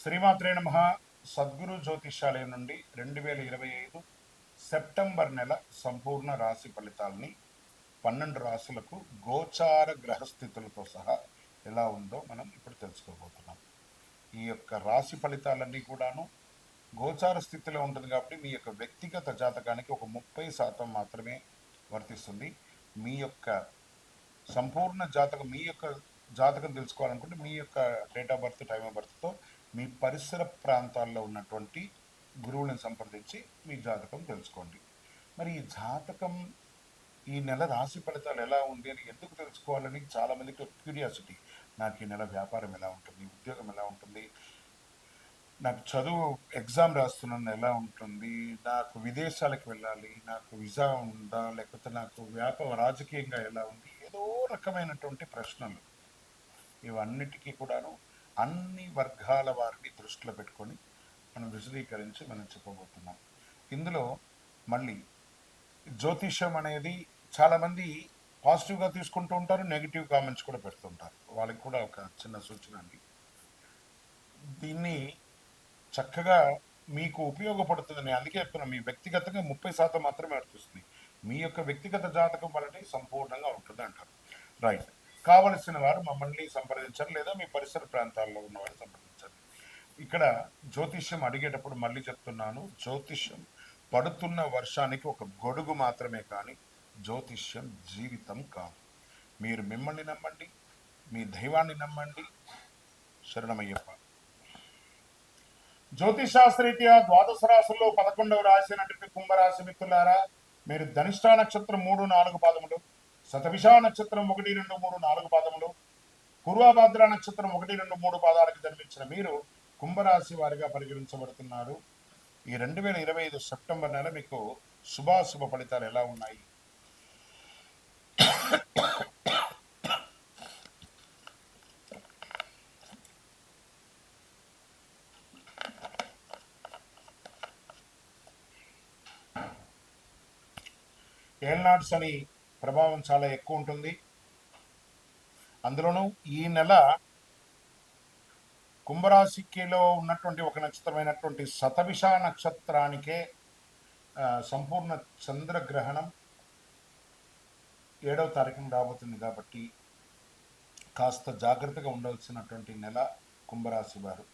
శ్రీమాత్రే నమః. సద్గురు జ్యోతిష్యాలయం నుండి 2025 సెప్టెంబర్ నెల సంపూర్ణ రాశి ఫలితాలని 12 రాశులకు గోచార గ్రహస్థితులతో సహా ఎలా ఉందో మనం ఇప్పుడు తెలుసుకోబోతున్నాం. ఈ యొక్క రాశి ఫలితాలన్నీ కూడాను గోచార స్థితిలో ఉంటుంది కాబట్టి మీ యొక్క వ్యక్తిగత జాతకానికి ఒక 30% మాత్రమే వర్తిస్తుంది. మీ యొక్క సంపూర్ణ జాతకం, మీ యొక్క జాతకం తెలుసుకోవాలనుకుంటే మీ యొక్క date of birth, time of బర్త్తో మీ పరిసర ప్రాంతాల్లో ఉన్నటువంటి గురువులను సంప్రదించి మీ జాతకం తెలుసుకోండి. మరి ఈ జాతకం, ఈ నెల రాశి ఫలితాలు ఎలా ఉంది అని ఎందుకు తెలుసుకోవాలని చాలామందికి క్యూరియాసిటీ. నాకు ఈ నెల వ్యాపారం ఎలా ఉంటుంది, ఉద్యోగం ఎలా ఉంటుంది, నాకు చదువు ఎగ్జామ్ రాస్తున్నాను ఎలా ఉంటుంది, నాకు విదేశాలకు వెళ్ళాలి, నాకు వీసా ఉందా, లేకపోతే నాకు రాజకీయంగా ఎలా ఉంది, ఏదో రకమైనటువంటి ప్రశ్నలు. ఇవన్నిటికీ కూడాను అన్ని వర్గాల వారిని దృష్టిలో పెట్టుకొని మనం విశదీకరించి మనం చెప్పబోతున్నాం. ఇందులో మళ్ళీ జ్యోతిష్యం అనేది చాలామంది పాజిటివ్గా తీసుకుంటూ ఉంటారు, నెగిటివ్ కామెంట్స్ కూడా పెడుతుంటారు. వాళ్ళకి కూడా ఒక చిన్న సూచన అండి. దీన్ని చక్కగా మీకు ఉపయోగపడుతుందని అందుకే చెప్తున్నాను. మీ వ్యక్తిగతంగా 30% మాత్రమే వర్తిస్తుంది. మీ యొక్క వ్యక్తిగత జాతకం వల్లనే సంపూర్ణంగా ఉంటుంది అంటారు. రైట్. కావలసిన వారు మమ్మల్ని సంప్రదించండి, లేదా మీ పరిసర ప్రాంతాల్లో ఉన్నవారు సంప్రదించండి. ఇక్కడ జ్యోతిష్యం అడిగేటప్పుడు మళ్ళీ చెప్తున్నాను, జ్యోతిష్యం పడుతున్న వర్షానికి ఒక గొడుగు మాత్రమే, కానీ జ్యోతిష్యం జీవితం కాదు. మీరు మిమ్మల్ని నమ్మండి, మీ దైవాన్ని నమ్మండి. శరణమయ్యప్ప. జ్యోతిషాస్త్రరీత్యా ద్వాదశ రాశుల్లో 11వ రాశి అయినటువంటి కుంభరాశి మిత్రులారా, మీరు ధనిష్టా నక్షత్రం 3, 4 పాదములు, శతభిషా నక్షత్రం 1, 2, 3, 4 పాదములు, పూర్వభాద్ర నక్షత్రం 1, 2, 3 పాదాలకు జన్మించిన మీరు కుంభరాశి వారిగా పరిగణించబడుతున్నారు. ఈ 2025 సెప్టెంబర్ నెల మీకు శుభాశుభ ఫలితాలు ఎలా ఉన్నాయి? ఏల్నాడు శని ప్రభావం చాలా ఎక్కువ ఉంటుంది. అందులోనూ ఈ నెల కుంభరాశికిలో ఉన్నటువంటి ఒక నక్షత్రమైనటువంటి శతభిష నక్షత్రానికే సంపూర్ణ చంద్రగ్రహణం 7వ తారీఖున రాబోతుంది. కాబట్టి కాస్త జాగ్రత్తగా ఉండవలసినటువంటి నెల కుంభరాశి వారు.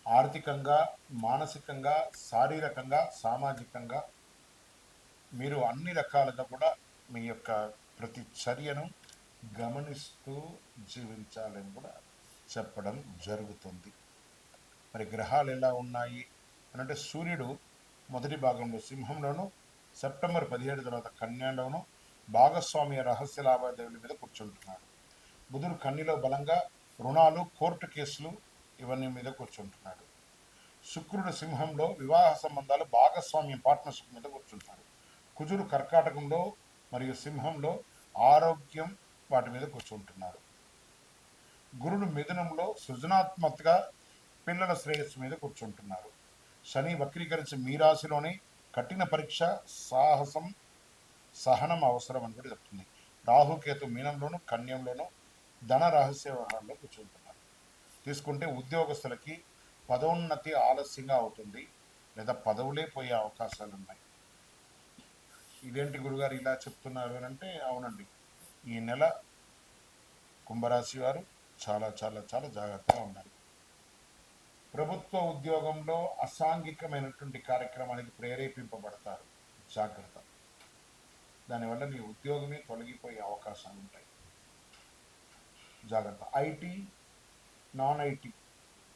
ఆర్థికంగా, మానసికంగా, శారీరకంగా, సామాజికంగా మీరు అన్ని రకాలుగా కూడా మీ యొక్క ప్రతి చర్యను గమనిస్తూ జీవించాలని కూడా చెప్పడం జరుగుతుంది. మరి గ్రహాలు ఎలా ఉన్నాయి అంటే, సూర్యుడు మొదటి భాగంలో సింహంలోను, సెప్టెంబర్ 17 తర్వాత కన్యాలోను భాగస్వామ్య రహస్య లావాదేవీల మీద కూర్చుంటున్నాడు. బుధుడు కన్యలో బలంగా రుణాలు, కోర్టు కేసులు ఇవన్నీ మీద కూర్చుంటున్నాడు. శుక్రుడు సింహంలో వివాహ సంబంధాలు, భాగస్వామ్యం, పార్ట్నర్షిప్ మీద కూర్చుంటాడు. కుజుడు కర్కాటకంలో మరియు సింహంలో ఆరోగ్యం వాటి మీద కూర్చుంటున్నారు. గురుడు మిథునంలో సృజనాత్మకగా పిల్లల శ్రేయస్సు మీద కూర్చుంటున్నారు. శని వక్రీకరించి మీ రాశిలోనే కఠిన పరీక్ష, సాహసం, సహనం అవసరం అని కూడా చెప్తుంది. రాహుకేతు మీనంలోను, కన్యంలోను ధన రహస్య వ్యవహారంలో కూర్చుంటున్నారు. తీసుకుంటే ఉద్యోగస్తులకి పదోన్నతి ఆలస్యంగా అవుతుంది, లేదా పదవులే పోయే అవకాశాలు ఉన్నాయి. ఇదేంటి గురుగారు ఇలా చెప్తున్నారు అని అంటే, అవునండి, ఈ నెల కుంభరాశి వారు చాలా చాలా చాలా జాగ్రత్తగా ఉండాలి. ప్రభుత్వ ఉద్యోగంలో అసాంఘికమైనటువంటి కార్యక్రమానికి ప్రేరేపింపబడతారు, జాగ్రత్త. దానివల్ల మీ ఉద్యోగమే తొలగిపోయే అవకాశాలు ఉంటాయి, జాగ్రత్త. ఐటీ, నాన్ ఐటీ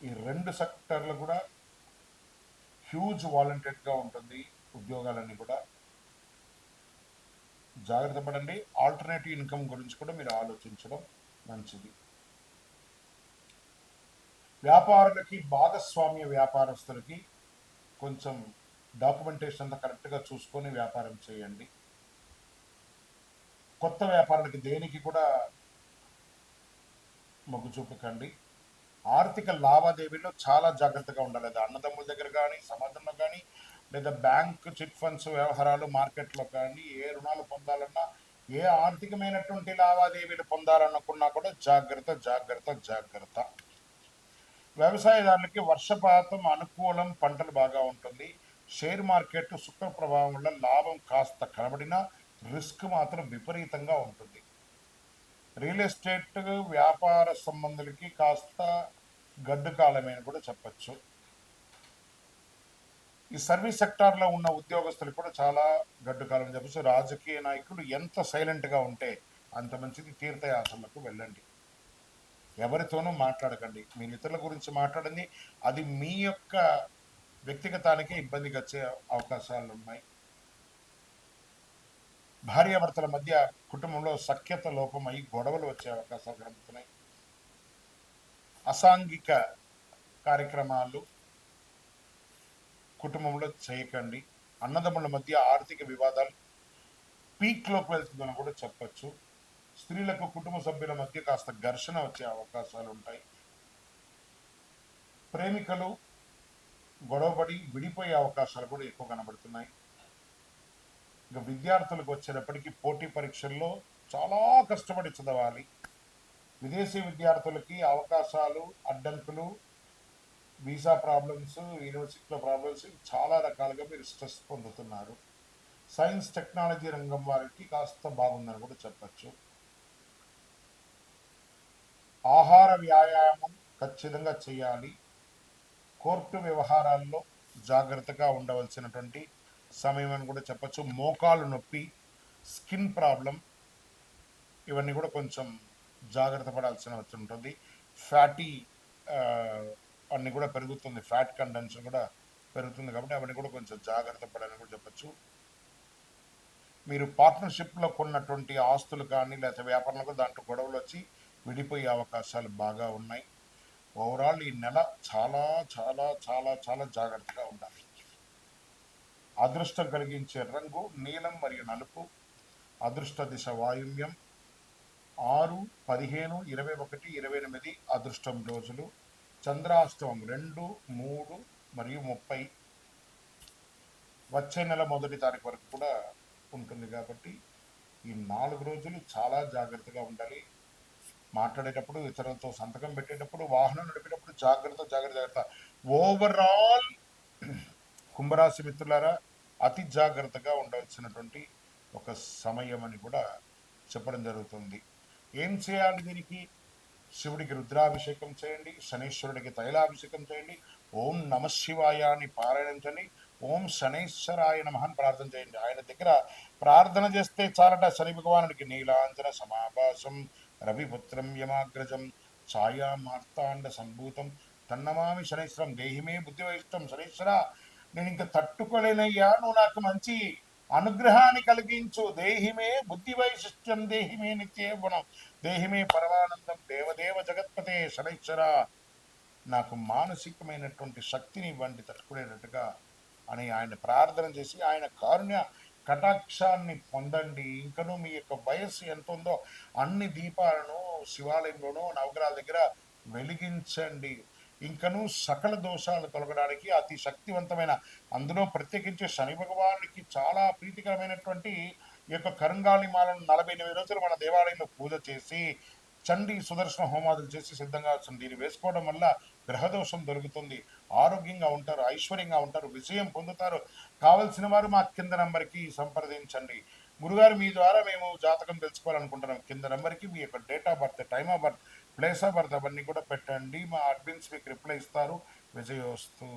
ఈ 2 సెక్టర్లు కూడా హ్యూజ్ వాలంటెడ్గా ఉంటుంది ఉద్యోగాలన్నీ కూడా. జాగ్రత్త పడండి. ఆల్టర్నేటివ్ ఇన్కమ్ గురించి కూడా మీరు ఆలోచించడం మంచిది. వ్యాపారులకి, భాగస్వామ్య వ్యాపారస్తులకి కొంచెం డాక్యుమెంటేషన్ అంతా కరెక్ట్గా చూసుకొని వ్యాపారం చేయండి. కొత్త వ్యాపారాలకి దేనికి కూడా మొగ్గు చూపకండి. ఆర్థిక లావాదేవీల్లో చాలా జాగ్రత్తగా ఉండాలి. లేదా అన్నదమ్ముల దగ్గర కానీ, సమాజంలో కానీ, లేదా బ్యాంక్ చిట్ ఫండ్స్ వ్యవహారాలు, మార్కెట్లో కానీ ఏ రుణాలు పొందాలన్నా, ఏ ఆర్థికమైనటువంటి లావాదేవీలు పొందాలనుకున్నా కూడా జాగ్రత్త జాగ్రత్త జాగ్రత్త. వ్యవసాయదారులకి వర్షపాతం అనుకూలం, పంటలు బాగా ఉంటుంది. షేర్ మార్కెట్ శుక్ర ప్రభావం వల్ల లాభం కాస్త కనబడినా రిస్క్ మాత్రం విపరీతంగా ఉంటుంది. రియల్ ఎస్టేట్ వ్యాపార సంబంధులకి కాస్త గడ్డు కాలమే అని కూడా చెప్పచ్చు. ఈ సర్వీస్ సెక్టార్లో ఉన్న ఉద్యోగస్తులకు కూడా చాలా గడ్డు కాలం చెప్పచ్చు. రాజకీయ నాయకులు ఎంత సైలెంట్గా ఉంటే అంత మంచిది. తీర్థయాత్రలకు వెళ్ళండి, ఎవరితోనూ మాట్లాడకండి. మీరు ఇతరుల గురించి మాట్లాడింది అది మీ యొక్క వ్యక్తిగతానికి ఇబ్బందికి వచ్చే అవకాశాలు ఉన్నాయి. భార్యాభర్తల మధ్య కుటుంబంలో సఖ్యత లోపమై గొడవలు వచ్చే అవకాశాలు కనబడుతున్నాయి. అసాంఘిక కార్యక్రమాలు కుటుంబంలో చేయకండి. అన్నదమ్ముల మధ్య ఆర్థిక వివాదాలు పీక్లోకి వెళ్తుందని కూడా చెప్పచ్చు. స్త్రీలకు కుటుంబ సభ్యుల మధ్య కాస్త ఘర్షణ వచ్చే అవకాశాలు ఉంటాయి. ప్రేమికులు గొడవపడి విడిపోయే అవకాశాలు కూడా ఎక్కువ కనబడుతున్నాయి. ఇక విద్యార్థులకు వచ్చేటప్పటికి పోటీ పరీక్షల్లో చాలా కష్టపడి చదవాలి. విదేశీ విద్యార్థులకి అవకాశాలు, అడ్డంకులు, వీసా ప్రాబ్లమ్స్, యూనివర్సిటీలో ప్రాబ్లమ్స్ చాలా రకాలుగా మీరు స్ట్రెస్ పొందుతున్నారు. సైన్స్ టెక్నాలజీ రంగం వారికి కాస్త బాగుందని కూడా చెప్పచ్చు. ఆహార వ్యాయామం ఖచ్చితంగా చేయాలి. కోర్టు వ్యవహారాల్లో జాగ్రత్తగా ఉండవలసినటువంటి సమయం అని కూడా చెప్పచ్చు. మోకాలు నొప్పి, స్కిన్ ప్రాబ్లం, ఇవన్నీ కూడా కొంచెం జాగ్రత్త పడాల్సిన ఉంటుంది. ఫ్యాటీ అన్ని కూడా పెరుగుతుంది, ఫ్యాట్ కంటెన్షన్ కూడా పెరుగుతుంది కాబట్టి అవన్నీ కూడా కొంచెం జాగ్రత్త పడాలని కూడా చెప్పచ్చు. మీరు పార్ట్నర్షిప్లో కొన్నటువంటి ఆస్తులు కానీ లేకపోతే వ్యాపారంలో దాంట్లో గొడవలు వచ్చి విడిపోయే అవకాశాలు బాగా ఉన్నాయి. ఓవరాల్ ఈ నెల చాలా చాలా చాలా చాలా జాగ్రత్తగా ఉండాలి. అదృష్టం కలిగించే రంగు నీలం మరియు నలుపు. అదృష్ట దిశ వాయువ్యం. 6, 15, 21, 28 అదృష్టం రోజులు. చంద్రాష్టమం 2, 3 మరియు 30 వచ్చే నెల 1వ తారీఖు వరకు కూడా ఉంటుంది కాబట్టి ఈ 4 రోజులు చాలా జాగ్రత్తగా ఉండాలి. మాట్లాడేటప్పుడు, ఇతరులతో సంతకం పెట్టేటప్పుడు, వాహనం నడిపేటప్పుడు జాగ్రత్త. ఓవరాల్ కుంభరాశి మిత్రులారా అతి జాగ్రత్తగా ఉండవలసినటువంటి ఒక సమయం అని కూడా చెప్పడం జరుగుతుంది. ఏం చేయాలి దీనికి? శివుడికి రుద్రాభిషేకం చేయండి, శనీశ్వరుడికి తైలాభిషేకం చేయండి, ఓం నమ శివాయ అని పారాయణించండి, ఓం శనైశ్వరాయ నమః అని ప్రార్థన చేయండి. ఆయన దగ్గర ప్రార్థన చేస్తే చాలట. శని భగవానుడికి నీలాంజన సమాభాసం రవిపుత్రం యమాగ్రజం ఛాయా మార్తాండ సంభూతం తన్నమామి శనైశ్వరం దేహిమే బుద్ధి వైష్టం. శనైశ్వర, నేను ఇంకా తట్టుకోలేనయ్యా, నువ్వు నాకు మంచి అనుగ్రహాన్ని కలిగించు. దేహిమే బుద్ధి వైశిష్ట్యం, దేహిమే నిత్యే గుణం, దేహిమే పరమానందం, దేవదేవ జగత్పతే శనైశ్వర, నాకు మానసికమైనటువంటి శక్తిని ఇవ్వండి తట్టుకునేటట్టుగా అని ఆయన ప్రార్థన చేసి ఆయన కారుణ్య కటాక్షాన్ని పొందండి. ఇంకనూ మీ యొక్క వయస్సు ఎంత ఉందో అన్ని దీపాలను శివాలయంలోనూ నవగ్రహాల దగ్గర వెలిగించండి. ఇంకనూ సకల దోషాలు తొలగడానికి అతి శక్తివంతమైన, అందులో ప్రత్యేకించి శని భగవానుడికి చాలా ప్రీతికరమైనటువంటి ఈ యొక్క కరుంగాళి మాలను 48 రోజులు మన దేవాలయంలో పూజ చేసి చండీ సుదర్శన హోమాదులు చేసి సిద్ధంగా వస్తుంది. దీన్ని వేసుకోవడం వల్ల గ్రహదోషం దొరుకుతుంది, ఆరోగ్యంగా ఉంటారు, ఐశ్వర్యంగా ఉంటారు, విజయం పొందుతారు. కావలసిన వారు మా కింద నంబర్కి సంప్రదించండి. గురుగారు, మీ ద్వారా మేము జాతకం తెలుసుకోవాలనుకుంటున్నాం. కింద నెంబర్కి మీ యొక్క date of birth, time of birth, place of birth అవన్నీ కూడా పెట్టండి. మా అడ్మిన్స్ మీకు రిప్లై ఇస్తారు. విజయోస్తు.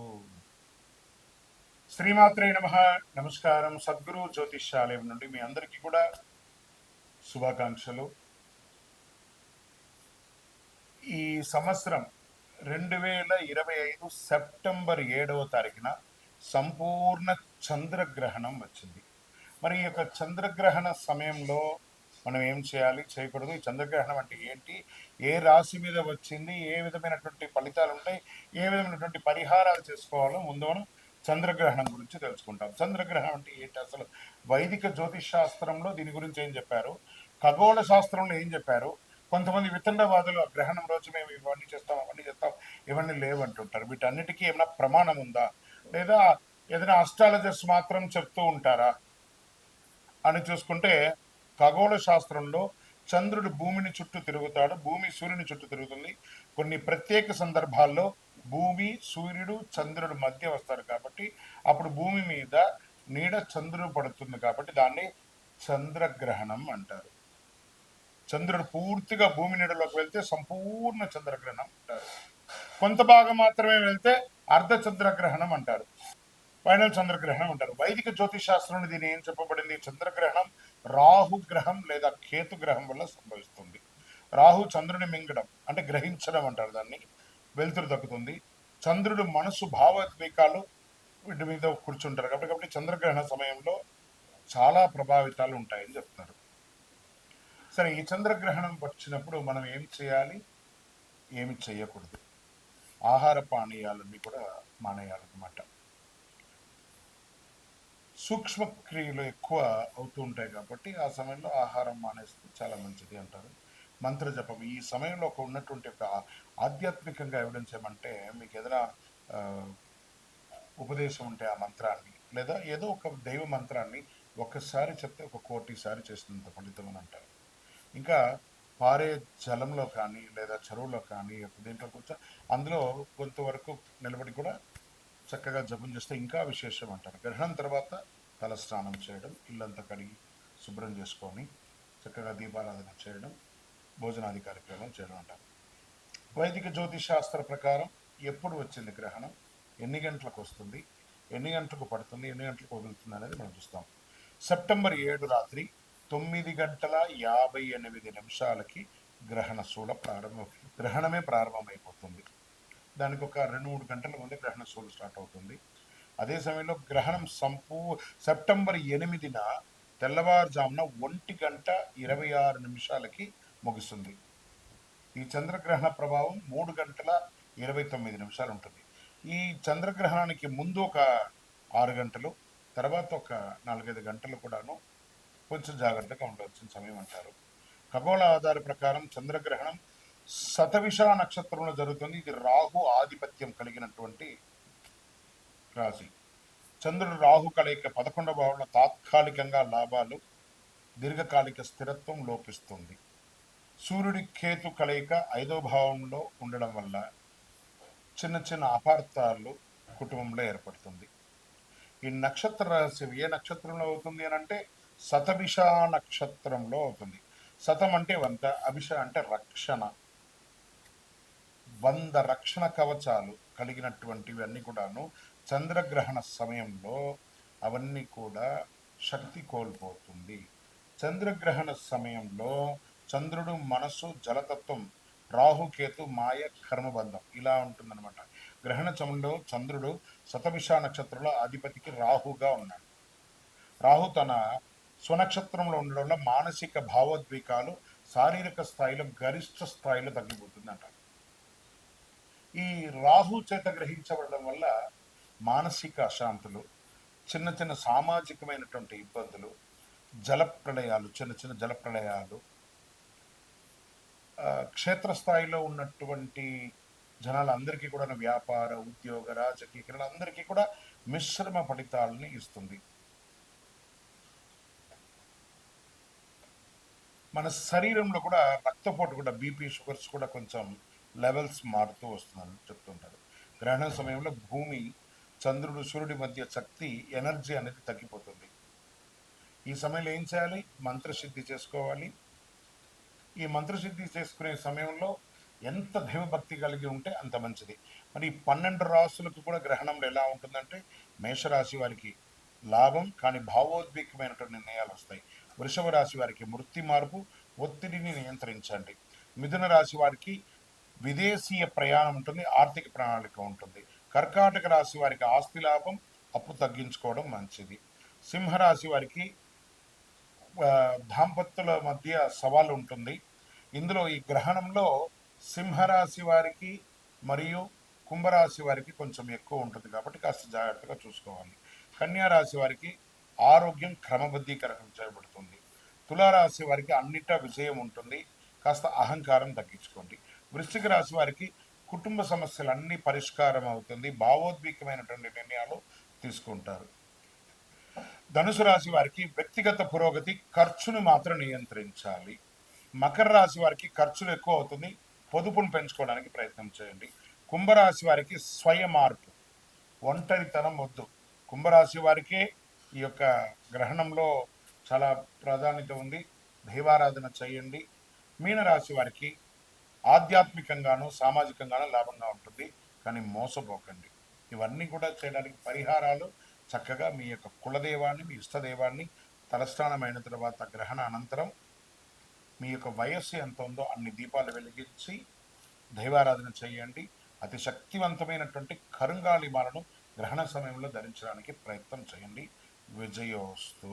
శ్రీమాత్రే నమః. నమస్కారం. సద్గురు జ్యోతిష్యాలయం నుండి మీ అందరికీ కూడా శుభాకాంక్షలు. ఈ సంవత్సరం 2025 సెప్టెంబర్ 7వ తారీఖున సంపూర్ణ చంద్రగ్రహణం వచ్చింది. మరి ఈ యొక్క చంద్రగ్రహణ సమయంలో మనం ఏం చేయాలి, చేయకూడదు, ఈ చంద్రగ్రహణం అంటే ఏంటి, ఏ రాశి మీద వచ్చింది, ఏ విధమైనటువంటి ఫలితాలు ఉంటాయి, ఏ విధమైనటువంటి పరిహారాలు చేసుకోవాలో ముందు మనం చంద్రగ్రహణం గురించి తెలుసుకుంటాం. చంద్రగ్రహణం అంటే ఏంటి అసలు? వైదిక జ్యోతిష్ శాస్త్రంలో దీని గురించి ఏం చెప్పారు, ఖగోళ శాస్త్రంలో ఏం చెప్పారు. కొంతమంది వితండవాదులు గ్రహణం రోజు మేము ఇవన్నీ చేస్తాం, అవన్నీ చేస్తాం, ఇవన్నీ లేవంటుంటారు. వీటన్నిటికీ ఏమైనా ప్రమాణం ఉందా, లేదా ఏదైనా అస్ట్రాలజర్స్ మాత్రం చెప్తూ ఉంటారా అని చూసుకుంటే, ఖగోళ శాస్త్రంలో చంద్రుడు భూమిని చుట్టూ తిరుగుతాడు, భూమి సూర్యుని చుట్టూ తిరుగుతుంది. కొన్ని ప్రత్యేక సందర్భాల్లో భూమి సూర్యుడు చంద్రుడు మధ్య వస్తారు కాబట్టి అప్పుడు భూమి మీద నీడ చంద్రుడు పడుతుంది కాబట్టి దాన్ని చంద్రగ్రహణం అంటారు. చంద్రుడు పూర్తిగా భూమి నీడలోకి వెళ్తే సంపూర్ణ చంద్రగ్రహణం అంటారు. కొంత భాగం మాత్రమే వెళ్తే అర్ధ చంద్రగ్రహణం అంటారు. ఫైనల్ చంద్రగ్రహణం అంటారు. వైదిక జ్యోతిష్ శాస్త్రంలో దీని ఏం చెప్పబడింది? చంద్రగ్రహణం రాహుగ్రహం లేదా కేతుగ్రహం వల్ల సంభవిస్తుంది. రాహు చంద్రుని మింగడం అంటే గ్రహించడం అంటారు దాన్ని. వెలుతురు దక్కుతుంది. చంద్రుడు మనసు భావోద్వేగాలు వీటి మీద కూర్చుంటారు కాబట్టి చంద్రగ్రహణ సమయంలో చాలా ప్రభావితాలు ఉంటాయని చెప్తారు. సరే, ఈ చంద్రగ్రహణం వచ్చినప్పుడు మనం ఏం చేయాలి, ఏమి చేయకూడదు? ఆహార పానీయాలన్నీ కూడా మానేయాలన్నమాట. సూక్ష్మ క్రియలు ఎక్కువ అవుతూ ఉంటాయి కాబట్టి ఆ సమయంలో ఆహారం మానేస్తే చాలా మంచిది అంటారు. మంత్ర జపం ఈ సమయంలో ఒక ఉన్నటువంటి ఒక ఆధ్యాత్మికంగా ఎవిడెన్స్ ఏమంటే, మీకు ఏదైనా ఉపదేశం ఉంటే ఆ మంత్రాన్ని లేదా ఏదో ఒక దైవ మంత్రాన్ని ఒక్కసారి చెప్తే 1,000,000 సారి చేసినంత ఫలితం అని అంటారు. ఇంకా పారే జలంలో కానీ లేదా చెరువులో కానీ దీంట్లో కొంచెం అందులో కొంతవరకు నిలబడి కూడా చక్కగా జపం చేస్తే ఇంకా విశేషం అంటారు. గ్రహణం తర్వాత తల స్నానం చేయడం, ఇల్లంతా కడిగి శుభ్రం చేసుకొని చక్కగా దీపారాధన చేయడం, భోజనాది కార్యక్రమం చేయడం అంటారు. వైదిక జ్యోతిష్ శాస్త్ర ప్రకారం ఎప్పుడు వచ్చింది గ్రహణం, ఎన్ని గంటలకు వస్తుంది, ఎన్ని గంటలకు పడుతుంది, ఎన్ని గంటలకు వదులుతుంది అనేది మనం చూస్తాం. సెప్టెంబర్ 7 రాత్రి 9:58 గ్రహణ శూల గ్రహణమే ప్రారంభమైపోతుంది. దానికి ఒక 2-3 గంటల ముందే గ్రహణ శూలు స్టార్ట్ అవుతుంది. అదే సమయంలో గ్రహణం సెప్టెంబర్ 8న తెల్లవారుజామున 1:26 ముగుస్తుంది. ఈ చంద్రగ్రహణ ప్రభావం 3:29 ఉంటుంది. ఈ చంద్రగ్రహణానికి ముందు ఒక 6 గంటలు, తర్వాత ఒక 4-5 గంటలు కూడాను కొంచెం జాగ్రత్తగా ఉండవలసిన సమయం అంటారు. ఖగోళ ఆధార ప్రకారం చంద్రగ్రహణం శతవిష నక్షత్రంలో జరుగుతుంది. ఇది రాహు ఆధిపత్యం కలిగినటువంటి రాశి. చంద్రుడు రాహు కలయిక 11వ భావంలో తాత్కాలికంగా లాభాలు, దీర్ఘకాలిక స్థిరత్వం లోపిస్తుంది. సూర్యుడి కేతు కలయిక 5వ భావంలో ఉండడం వల్ల చిన్న చిన్న అపార్థాలు కుటుంబంలో ఏర్పడుతుంది. ఈ నక్షత్ర రహస్యం ఏ నక్షత్రంలో అవుతుంది అని అంటే శతభిష నక్షత్రంలో అవుతుంది. శతం అంటే 100, అభిష అంటే రక్షణ. 100 రక్షణ కవచాలు కలిగినటువంటివన్నీ కూడాను చంద్రగ్రహణ సమయంలో అవన్నీ కూడా శక్తి కోల్పోతుంది. చంద్రగ్రహణ సమయంలో చంద్రుడు మనసు జలతత్వం, రాహుకేతు మాయ కర్మబంధం ఇలా ఉంటుందన్నమాట. గ్రహణ సమయంలో చంద్రుడు శతభిష నక్షత్రంలో అధిపతికి రాహుగా ఉన్నాడు. రాహు తన స్వనక్షత్రంలో ఉండడం వల్ల మానసిక భావోద్వేగాలు శారీరక స్థాయిలో గరిష్ట స్థాయిలో తగ్గిపోతుంది. ఈ రాహు చేత గ్రహించబడడం వల్ల మానసిక అశాంతులు, చిన్న చిన్న సామాజికమైనటువంటి ఇబ్బందులు, చిన్న చిన్న జలప్రళయాలు, క్షేత్రస్థాయిలో ఉన్నటువంటి జనాలందరికీ కూడా వ్యాపార, ఉద్యోగ, రాజకీయ అందరికీ కూడా మిశ్రమ ఫలితాలని ఇస్తుంది. మన శరీరంలో కూడా రక్తపోటు కూడా బీపీ, షుగర్స్ కూడా కొంచెం లెవెల్స్ మారుతూ వస్తుందని చెప్తుంటారు. గ్రహణ సమయంలో భూమి, చంద్రుడు, సూర్యుడి మధ్య శక్తి, ఎనర్జీ అనేది తగ్గిపోతుంది. ఈ సమయంలో ఏం చేయాలి? మంత్రసిద్ధి చేసుకోవాలి. ఈ మంత్రసిద్ధి చేసుకునే సమయంలో ఎంత దైవభక్తి కలిగి ఉంటే అంత మంచిది. మరి 12 రాశులకు కూడా గ్రహణంలో ఎలా ఉంటుందంటే, మేషరాశి వారికి లాభం కానీ భావోద్వేగమైనటువంటి నిర్ణయాలు వస్తాయి. వృషభ రాశి వారికి వృత్తి మార్పు, ఒత్తిడిని నియంత్రించండి. మిథున రాశి వారికి విదేశీయ ప్రయాణం ఉంటుంది, ఆర్థిక ప్రణాళిక ఉంటుంది. కర్కాటక రాశి వారికి ఆస్తి లాభం, అప్పు తగ్గించుకోవడం మంచిది. సింహరాశి వారికి దాంపత్యుల మధ్య సవాలు ఉంటుంది. ఇందులో ఈ గ్రహణంలో సింహరాశి వారికి మరియు కుంభరాశి వారికి కొంచెం ఎక్కువ ఉంటుంది కాబట్టి కాస్త జాగ్రత్తగా చూసుకోవాలి. కన్యా రాశి వారికి ఆరోగ్యం క్రమబద్ధీకరణ చేయబడుతుంది. తులారాశి వారికి అన్నిటా విజయం ఉంటుంది, కాస్త అహంకారం తగ్గించుకోండి. వృశ్చిక రాశి వారికి కుటుంబ సమస్యలన్నీ పరిష్కారం అవుతుంది, భావోద్వేగమైనటువంటి నిర్ణయాలు తీసుకుంటారు. ధనుసు రాశి వారికి వ్యక్తిగత పురోగతి, ఖర్చును మాత్రం నియంత్రించాలి. మకర రాశి వారికి ఖర్చులు ఎక్కువ అవుతుంది, పొదుపును పెంచుకోవడానికి ప్రయత్నం చేయండి. కుంభరాశి వారికి స్వయ మార్పు, ఒంటరితనం వద్దు. కుంభరాశి వారికే ఈ యొక్క గ్రహణంలో చాలా ప్రాధాన్యత ఉంది. దైవారాధన చేయండి. మీనరాశి వారికి ఆధ్యాత్మికంగాను సామాజికంగాను లాభంగా ఉంటుంది, కానీ మోసపోకండి. ఇవన్నీ కూడా చేయడానికి పరిహారాలు చక్కగా మీ యొక్క కులదేవాన్ని, మీ ఇష్టదేవాన్ని తలస్నానమైన తర్వాత గ్రహణ అనంతరం మీ యొక్క వయస్సు ఎంత ఉందో అన్ని దీపాలు వెలిగించి దైవారాధన చేయండి. అతి శక్తివంతమైనటువంటి కరుంగాలి మాలను గ్రహణ సమయంలో ధరించడానికి ప్రయత్నం చేయండి. విజయోస్తు.